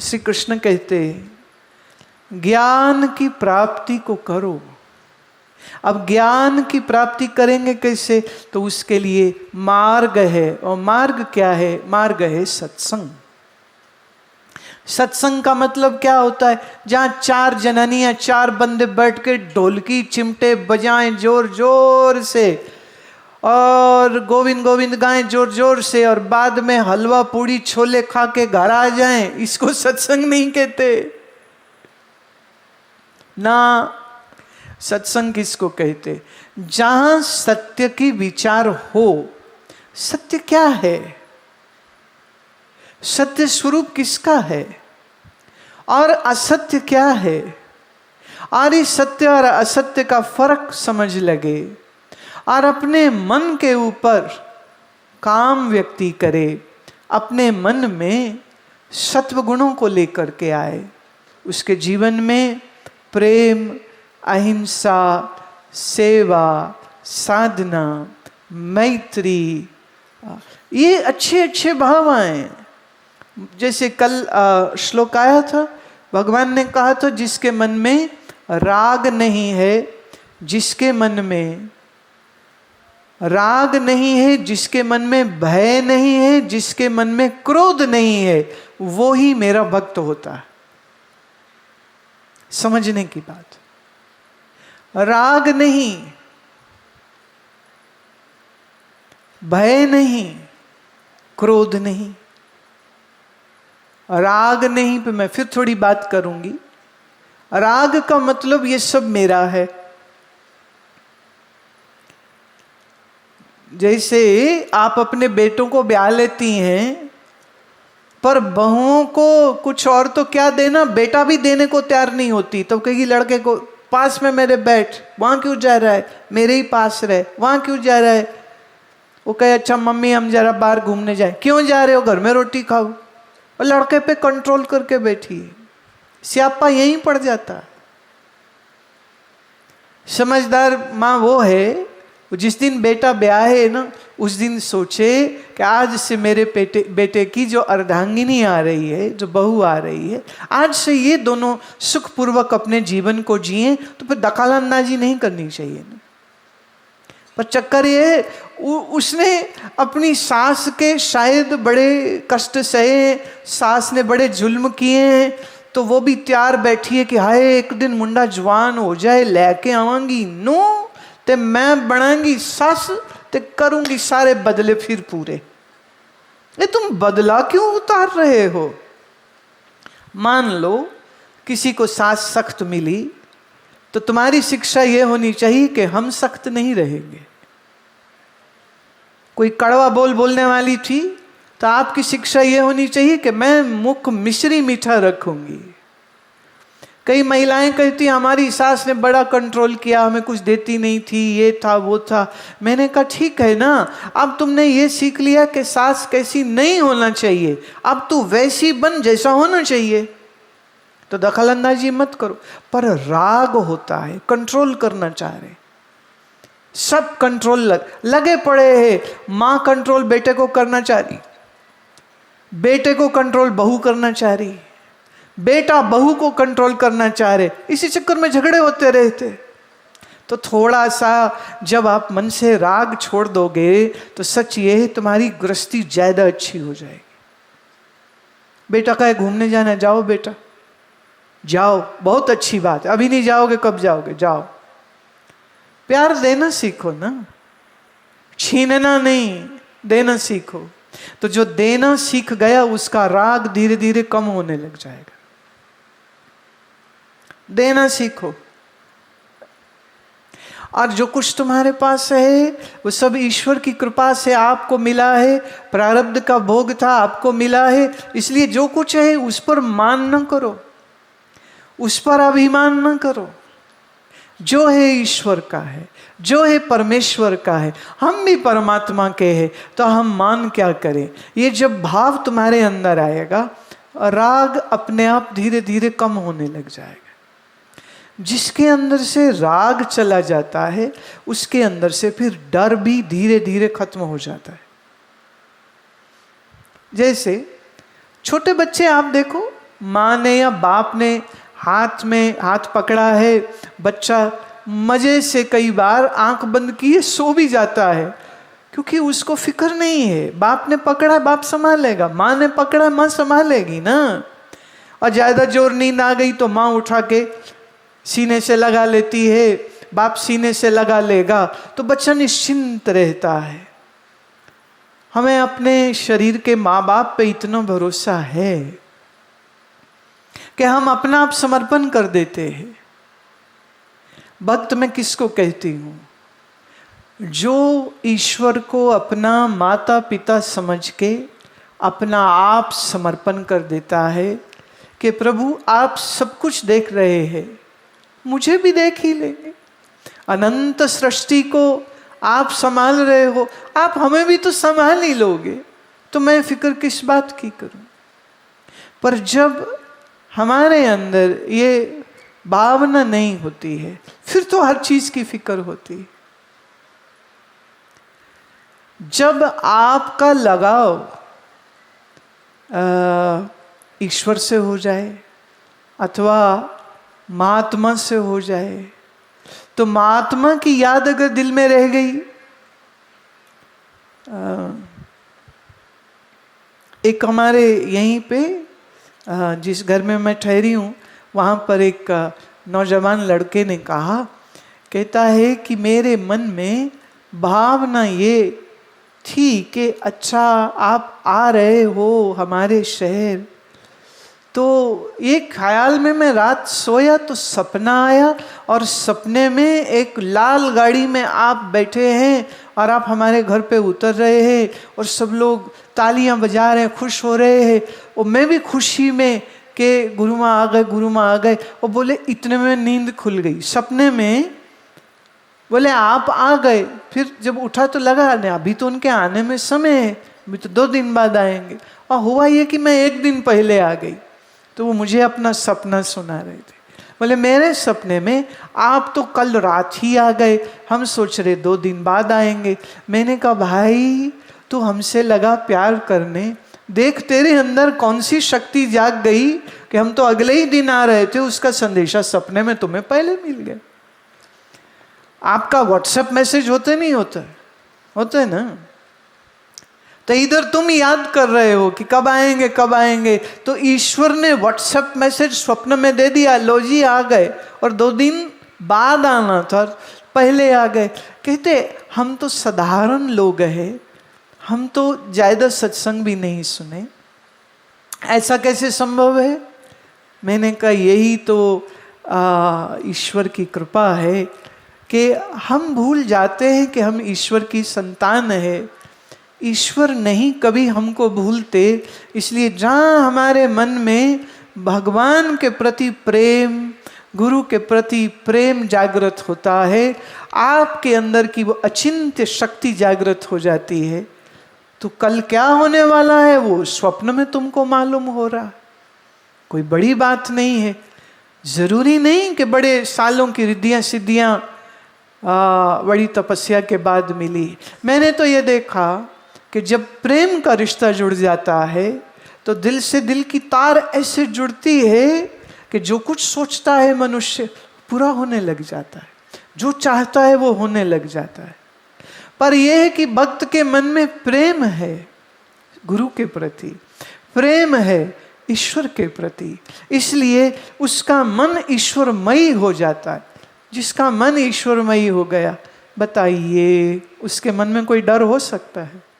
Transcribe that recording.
श्री कृष्ण कहते ज्ञान की प्राप्ति को करो। अब ज्ञान की प्राप्ति करेंगे कैसे? तो उसके लिए मार्ग है, और मार्ग क्या है? मार्ग है सत्संग। सत्संग का मतलब क्या होता है? जहां चार जनानियां, चार बंदे बैठ के ढोलकी चिमटे बजाएं जोर जोर से, और गोविंद गोविंद गाएं जोर जोर से, और बाद में हलवा पूड़ी छोले खा के घर आ जाएं, इसको सत्संग नहीं कहते ना। सत्संग किसको कहते? जहां सत्य की विचार हो। सत्य क्या है? सत्य स्वरूप किसका है? और असत्य क्या है? और इस सत्य और असत्य का फर्क समझ लगे, और अपने मन के ऊपर काम व्यक्ति करे, अपने मन में सत्व गुणों को लेकर के आए, उसके जीवन में प्रेम, अहिंसा, सेवा, साधना, मैत्री, ये अच्छे अच्छे भाव आए। जैसे कल श्लोक आया था, भगवान ने कहा था जिसके मन में राग नहीं है, जिसके मन में राग नहीं है, जिसके मन में भय नहीं है, जिसके मन में क्रोध नहीं है, वो ही मेरा भक्त होता है। समझने की बात, राग नहीं, भय नहीं, क्रोध नहीं। राग नहीं पे मैं फिर थोड़ी बात करूंगी। राग का मतलब ये सब मेरा है। जैसे आप अपने बेटों को ब्याह लेती हैं, पर बहुओं को कुछ और तो क्या देना, बेटा भी देने को तैयार नहीं होती। तो कहेगी लड़के को, पास में मेरे बैठ, वहां क्यों जा रहा है, मेरे ही पास रहे, वहां क्यों जा रहा है? वो कहे अच्छा मम्मी हम जरा बाहर घूमने जाए। क्यों जा रहे हो? घर में रोटी खाओ। और लड़के पे कंट्रोल करके बैठी, स्यापा यहीं पड़ जाता। समझदार माँ वो है, जिस दिन बेटा ब्याह है ना, उस दिन सोचे कि आज से मेरे बेटे की जो अर्धांगिनी आ रही है, जो बहू आ रही है, आज से ये दोनों सुखपूर्वक अपने जीवन को जिए। तो फिर दखलंदाजी नहीं करनी चाहिए ना। पर चक्कर ये, उसने अपनी सास के शायद बड़े कष्ट सहे, सास ने बड़े जुल्म किए हैं, तो वो भी तैयार बैठी है कि हाय एक दिन मुंडा जवान हो जाए, लेके आवांगी नो ते मैं बनाऊंगी सास, ते करूंगी सारे बदले फिर पूरे। ये तुम बदला क्यों उतार रहे हो? मान लो किसी को सास सख्त मिली, तो तुम्हारी शिक्षा यह होनी चाहिए कि हम सख्त नहीं रहेंगे। कोई कड़वा बोलने वाली थी, तो आपकी शिक्षा यह होनी चाहिए कि मैं मुख मिश्री मीठा रखूंगी। कई महिलाएं कहती हमारी सास ने बड़ा कंट्रोल किया, हमें कुछ देती नहीं थी, ये था वो था। मैंने कहा ठीक है ना, अब तुमने ये सीख लिया कि सास कैसी नहीं होना चाहिए, अब तू वैसी बन जैसा होना चाहिए। तो दखलंदाजी मत करो। पर राग होता है, कंट्रोल करना चाह रहे, सब कंट्रोल लगे पड़े हैं। मां कंट्रोल बेटे को करना चाह रही, बेटे को कंट्रोल बहू करना चाह रही, बेटा बहू को कंट्रोल करना चाह रहे, इसी चक्कर में झगड़े होते रहते। तो थोड़ा सा जब आप मन से राग छोड़ दोगे, तो सच ये है तुम्हारी गृहस्थी ज्यादा अच्छी हो जाएगी। बेटा कहे घूमने जाना, जाओ बेटा जाओ, बहुत अच्छी बात है। अभी नहीं जाओगे कब जाओगे? जाओ। प्यार देना सीखो ना, छीनना नहीं, देना सीखो। तो जो देना सीख गया उसका राग धीरे धीरे कम होने लग जाएगा। देना सीखो, और जो कुछ तुम्हारे पास है वो सब ईश्वर की कृपा से आपको मिला है। प्रारब्ध का भोग था, आपको मिला है। इसलिए जो कुछ है उस पर मान न करो, उस पर अभिमान न करो। जो है ईश्वर का है, जो है परमेश्वर का है। हम भी परमात्मा के हैं, तो हम मान क्या करें? ये जब भाव तुम्हारे अंदर आएगा, राग अपने आप धीरे धीरे कम होने लग जाएगा। जिसके अंदर से राग चला जाता है, उसके अंदर से फिर डर भी धीरे धीरे खत्म हो जाता है। जैसे छोटे बच्चे आप देखो, माँ ने या बाप ने हाथ में हाथ पकड़ा है, बच्चा मजे से कई बार आंख बंद किए सो भी जाता है, क्योंकि उसको फिक्र नहीं है। बाप ने पकड़ा, बाप संभालेगा, माँ ने पकड़ा, माँ संभालेगी ना। और ज्यादा जोर नींद आ गई तो माँ उठा के सीने से लगा लेती है, बाप सीने से लगा लेगा, तो बच्चा निश्चिंत रहता है। हमें अपने शरीर के माँ बाप पे इतना भरोसा है कि हम अपना आप समर्पण कर देते हैं। भक्त मैं किसको कहती हूँ? जो ईश्वर को अपना माता पिता समझ के अपना आप समर्पण कर देता है कि प्रभु आप सब कुछ देख रहे हैं, मुझे भी देख ही लेंगे। अनंत सृष्टि को आप संभाल रहे हो, आप हमें भी तो संभाल ही लोगे, तो मैं फिक्र किस बात की करूं। पर जब हमारे अंदर ये भावना नहीं होती है, फिर तो हर चीज की फिक्र होती है। जब आपका लगाव ईश्वर से हो जाए अथवा महात्मा से हो जाए, तो महात्मा की याद अगर दिल में रह गई, एक हमारे यहीं पे जिस घर में मैं ठहरी हूँ, वहाँ पर एक नौजवान लड़के ने कहा, कहता है कि मेरे मन में भावना ये थी कि अच्छा आप आ रहे हो हमारे शहर, तो ये ख्याल में मैं रात सोया तो सपना आया, और सपने में एक लाल गाड़ी में आप बैठे हैं और आप हमारे घर पे उतर रहे हैं और सब लोग तालियां बजा रहे हैं, खुश हो रहे हैं। और मैं भी खुशी में कि गुरु माँ आ गए, गुरु माँ आ गए। और बोले इतने में नींद खुल गई। सपने में बोले आप आ गए, फिर जब उठा तो लगा नहीं अभी तो उनके आने में समय है, अभी तो 2 दिन बाद आएंगे। और हुआ ये कि मैं 1 दिन पहले आ गई, तो वो मुझे अपना सपना सुना रहे थे। बोले मेरे सपने में आप तो कल रात ही आ गए, हम सोच रहे 2 दिन बाद आएंगे। मैंने कहा भाई तू हमसे लगा प्यार करने, देख तेरे अंदर कौन सी शक्ति जाग गई कि हम तो अगले ही दिन आ रहे थे, उसका संदेशा सपने में तुम्हें पहले मिल गया। आपका व्हाट्सएप मैसेज होते नहीं होता, होते है ना, तो इधर तुम याद कर रहे हो कि कब आएंगे कब आएंगे, तो ईश्वर ने व्हाट्सएप मैसेज स्वप्न में दे दिया, लो जी आ गए। और 2 दिन बाद आना था, पहले आ गए। कहते हम तो साधारण लोग हैं, हम तो ज्यादा सत्संग भी नहीं सुने, ऐसा कैसे संभव है? मैंने कहा यही तो ईश्वर की कृपा है कि हम भूल जाते हैं कि हम ईश्वर की संतान है। ईश्वर नहीं कभी हमको भूलते, इसलिए जहाँ हमारे मन में भगवान के प्रति प्रेम, गुरु के प्रति प्रेम जागृत होता है, आपके अंदर की वो अचिंत्य शक्ति जागृत हो जाती है, तो कल क्या होने वाला है वो स्वप्न में तुमको मालूम हो रहा। कोई बड़ी बात नहीं है, जरूरी नहीं कि बड़े सालों की रिद्धियां सिद्धियां बड़ी तपस्या के बाद मिली। मैंने तो ये देखा कि जब प्रेम का रिश्ता जुड़ जाता है तो दिल से दिल की तार ऐसे जुड़ती है कि जो कुछ सोचता है मनुष्य पूरा होने लग जाता है, जो चाहता है वो होने लग जाता है। पर यह है कि भक्त के मन में प्रेम है गुरु के प्रति, प्रेम है ईश्वर के प्रति, इसलिए उसका मन ईश्वरमयी हो जाता है। जिसका मन ईश्वरमयी हो गया, बताइए उसके मन में कोई डर हो सकता है?